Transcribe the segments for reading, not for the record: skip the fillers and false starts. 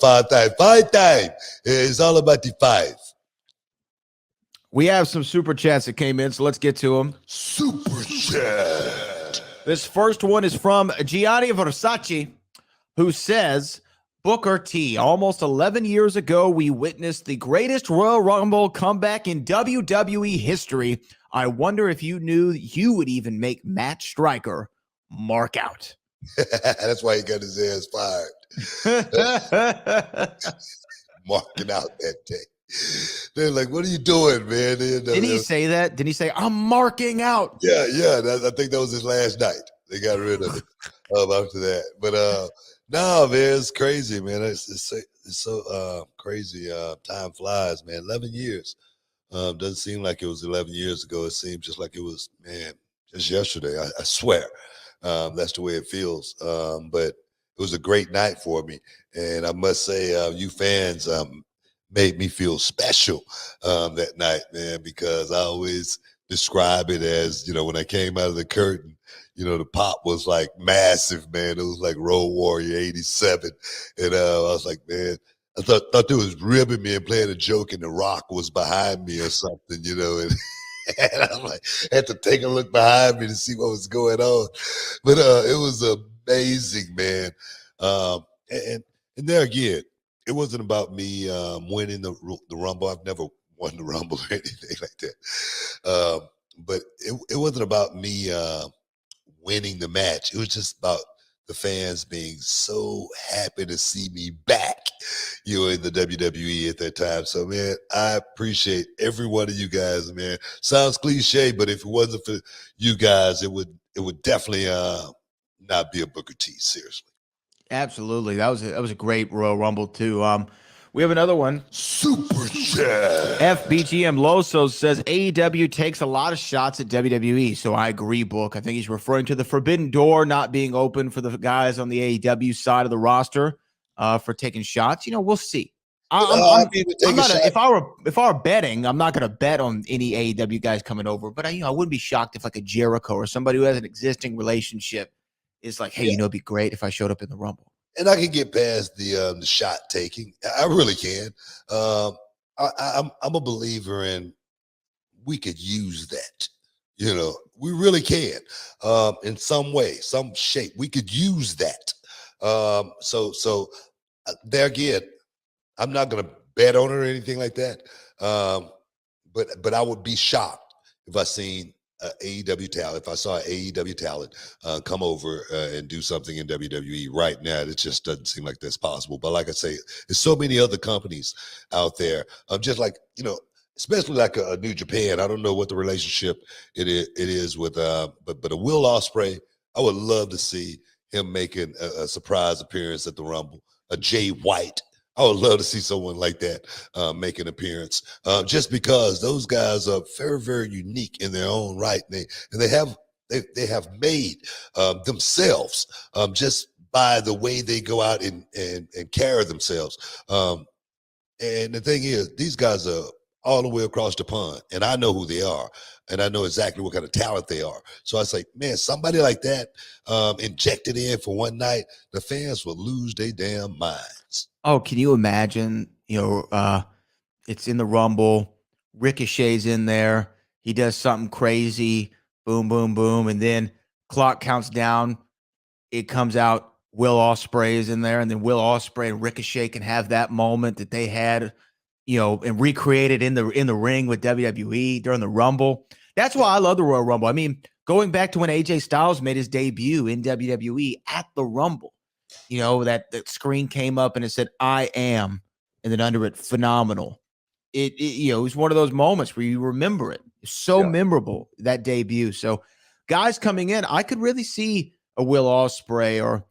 Five time. Five time. It's all about the five. We have some super chats that came in, so let's get to them. Super chat. This first one is from Gianni Versace, who says, Booker T, almost 11 years ago, we witnessed the greatest Royal Rumble comeback in WWE history. I wonder if you knew you would even make Matt Striker mark out. That's why he got his ass fired. Marking out that day. They're like, what are you doing, man? Didn't he say that? Didn't he say, I'm marking out? Yeah. I think that was his last night. They got rid of it after that. But no, man, it's crazy, man. It's so crazy. Time flies, man. 11 years. Doesn't seem like it was 11 years ago. It seemed just like it was, man, just yesterday. I swear. That's the way it feels. But it was a great night for me. And I must say, you fans made me feel special that night, man, because I always describe it as, when I came out of the curtain, the pop was like massive, man. It was like Road Warrior 87. And I was like, man, I thought they was ribbing me and playing a joke and The Rock was behind me or something, and and I'm like, had to take a look behind me to see what was going on. But it was amazing, man. And there again, it wasn't about me winning the Rumble. I've never won the Rumble or anything like that. But it wasn't about me winning the match. It was just about the fans being so happy to see me back, in the WWE at that time. So, man, I appreciate every one of you guys, man. Sounds cliche, but if it wasn't for you guys, it would definitely not be a Booker T, seriously. Absolutely. That was a great Royal Rumble too. We have another one. Super chat. FBGM Loso says AEW takes a lot of shots at WWE. So I agree, Book. I think he's referring to the forbidden door not being open for the guys on the AEW side of the roster for taking shots. We'll see. If I were betting, I'm not going to bet on any AEW guys coming over. But I wouldn't be shocked if like a Jericho or somebody who has an existing relationship is like, hey, it'd be great if I showed up in the Rumble. And I can get past the shot taking. I really can. I'm a believer in we could use that. We really can. In some way, some shape, we could use that. So there again, I'm not going to bet on it or anything like that. But I would be shocked if I seen AEW talent. If I saw AEW talent come over and do something in WWE right now, it just doesn't seem like that's possible. But like I say, there's so many other companies out there. Just like especially like a New Japan. I don't know what the relationship it is with, but a Will Ospreay. I would love to see him making a surprise appearance at the Rumble. A Jay White. I would love to see someone like that make an appearance, just because those guys are very, very unique in their own right. They have made themselves just by the way they go out and carry themselves. And the thing is, these guys are all the way across the pond, and I know who they are, and I know exactly what kind of talent they are. So I say, man, somebody like that injected in for one night, the fans will lose their damn minds. Oh, can you imagine? It's in the Rumble. Ricochet's in there. He does something crazy. Boom, boom, boom. And then clock counts down. It comes out. Will Ospreay is in there. And then Will Ospreay and Ricochet can have that moment that they had, and recreate it in the ring with WWE during the Rumble. That's why I love the Royal Rumble. I mean, going back to when AJ Styles made his debut in WWE at the Rumble. That screen came up and it said, I am, and then under it, phenomenal. It was one of those moments where you remember it. It's so memorable, that debut. So guys coming in, I could really see a Will Ospreay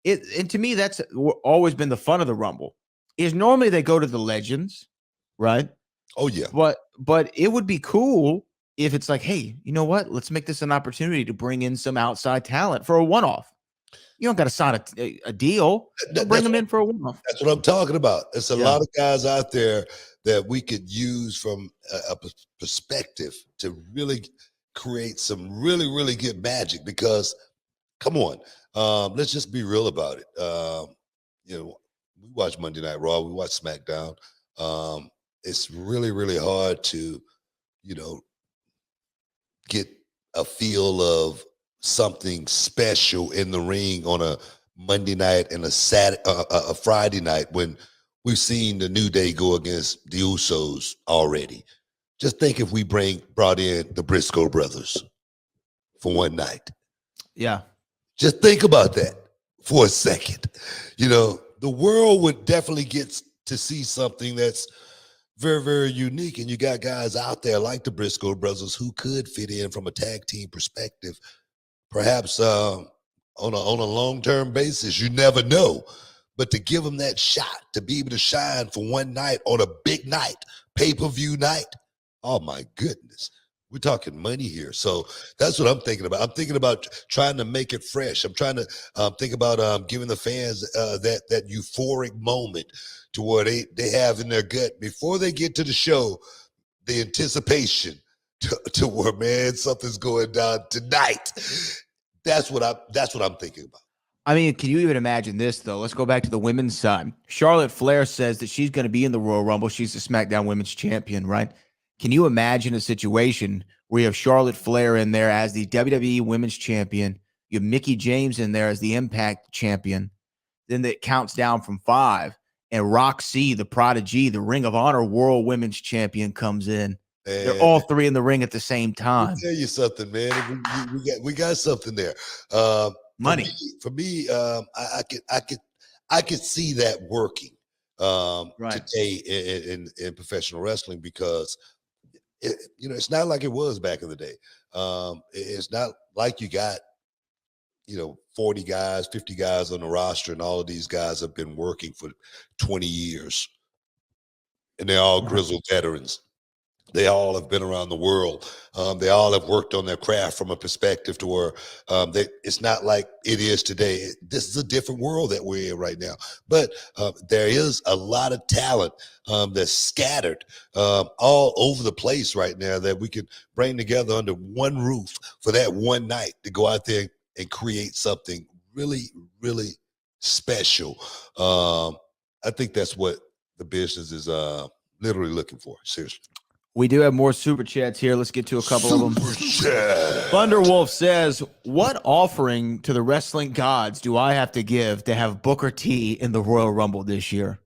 and to me, that's always been the fun of the Rumble is normally they go to the legends, right? Oh yeah. But it would be cool if it's like, hey, you know what? Let's make this an opportunity to bring in some outside talent for a one-off. You don't got to sign a deal. Bring them in for a one-off. That's what I'm talking about. There's a lot of guys out there that we could use from a perspective to really create some really, really good magic. Because, come on, let's just be real about it. we watch Monday Night Raw, we watch SmackDown. It's really, really hard to, you know, get a feel of something special in the ring on a Monday night and a Friday night when we've seen the New Day go against the Usos already. Just think if we brought in the Briscoe brothers for one night. Yeah. Just think about that for a second. The world would definitely get to see something that's very, very unique. And you got guys out there like the Briscoe brothers who could fit in from a tag team perspective, perhaps on a long-term basis. You never know. But to give them that shot, to be able to shine for one night on a big night, pay-per-view night, oh my goodness. We're talking money here. So that's what I'm thinking about. I'm thinking about trying to make it fresh. I'm trying to think about giving the fans that euphoric moment to where they have in their gut before they get to the show, the anticipation to where, man, something's going down tonight. That's what I'm thinking about. I mean, can you even imagine this, though? Let's go back to the women's side. Charlotte Flair says that she's going to be in the Royal Rumble. She's the SmackDown Women's Champion, right? Can you imagine a situation where you have Charlotte Flair in there as the WWE Women's Champion, you have Mickie James in there as the Impact Champion, then it counts down from 5, and Roxy, the Prodigy, the Ring of Honor World Women's Champion, comes in. Man, they're all 3 in the ring at the same time. I'll tell you something, man. We got something there. Money for me. I could see that working right today in professional wrestling because it's not like it was back in the day. It's not like you got 40 guys, 50 guys on the roster, and all of these guys have been working for 20 years, and they're all grizzled veterans. They all have been around the world. They all have worked on their craft from a perspective to where it's not like it is today. This is a different world that we're in right now. But there is a lot of talent that's scattered all over the place right now that we can bring together under one roof for that one night to go out there and create something really, really special. I think that's what the business is literally looking for. Seriously. We do have more super chats here. Let's get to a couple of them. Thunderwolf says, what offering to the wrestling gods do I have to give to have Booker T in the Royal Rumble this year?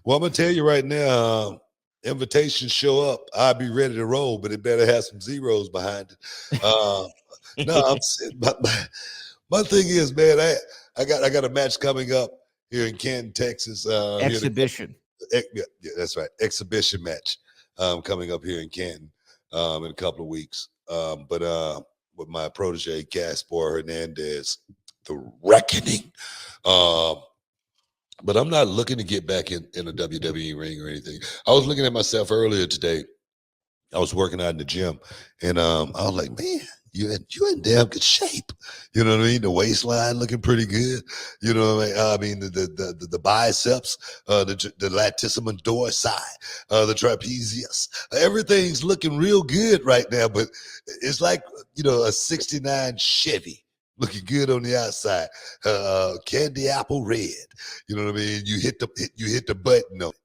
Well, I'm going to tell you right now, invitations show up. I'll be ready to roll, but it better have some zeros behind it. No, my thing is, man, I got a match coming up here in Canton, Texas. Exhibition. Yeah, that's right. Exhibition match. Coming up here in Canton in a couple of weeks. But with my protege, Gaspar Hernandez, The Reckoning. But I'm not looking to get back in a WWE ring or anything. I was looking at myself earlier today. I was working out in the gym, and I was like, man, you in damn good shape. You know what I mean? The waistline looking pretty good. You know what I mean? The biceps, the latissimus dorsi, the trapezius. Everything's looking real good right now, but it's like, a 69 Chevy looking good on the outside. Candy apple red. You know what I mean? You hit the button on it.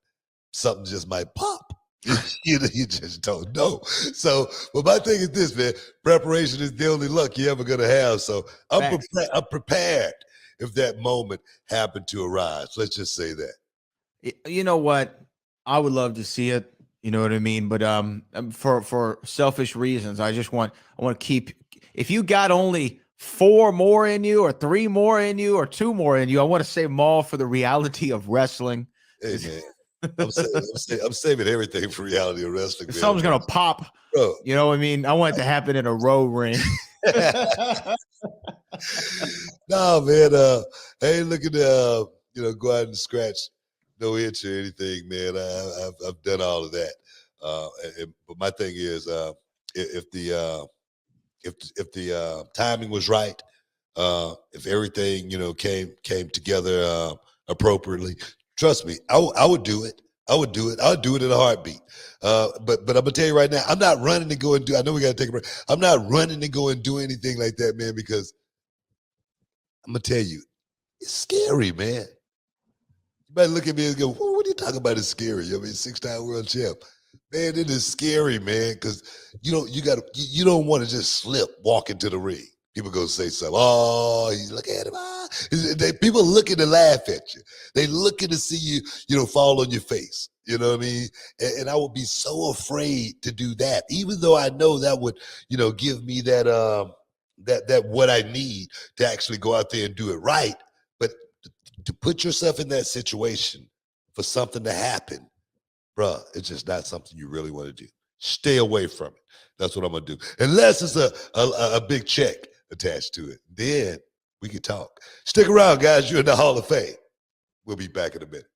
Something just might pop. You just don't know. So, but my thing is this, man. Preparation is the only luck you're ever gonna have. So I'm prepared if that moment happened to arise. Let's just say that. You know what? I would love to see it. You know what I mean? But for selfish reasons, I want to keep. If you got only 4 more in you, or 3 more in you, or 2 more in you, I want to save them all for the reality of wrestling. Hey, man. I'm saving everything for reality of wrestling. Something's gonna pop. Bro. You know what I mean? I want it to happen in a row ring. No, man. I ain't looking to go out and scratch no itch or anything, man. I've done all of that. But my thing is, if the timing was right, if everything came together appropriately. Trust me, I would do it. I would do it. I'll do it in a heartbeat. But I'm gonna tell you right now, I'm not running to go and do. I know we gotta take a break. I'm not running to go and do anything like that, man, because I'm gonna tell you, it's scary, man. You Man, look at me and go, what are you talking about? It's scary. I mean, 6-time world champ. Man, it is scary, man, because you don't want to just slip, walk into the ring. People go say something. Oh, you look at him. People looking to laugh at you. They looking to see you, fall on your face. You know what I mean? And I would be so afraid to do that, even though I know that would, give me that what I need to actually go out there and do it right. But to put yourself in that situation for something to happen, bruh, it's just not something you really want to do. Stay away from it. That's what I'm gonna do. Unless it's a big check attached to it. Then we can talk. Stick around, guys. You're in the Hall of Fame. We'll be back in a minute.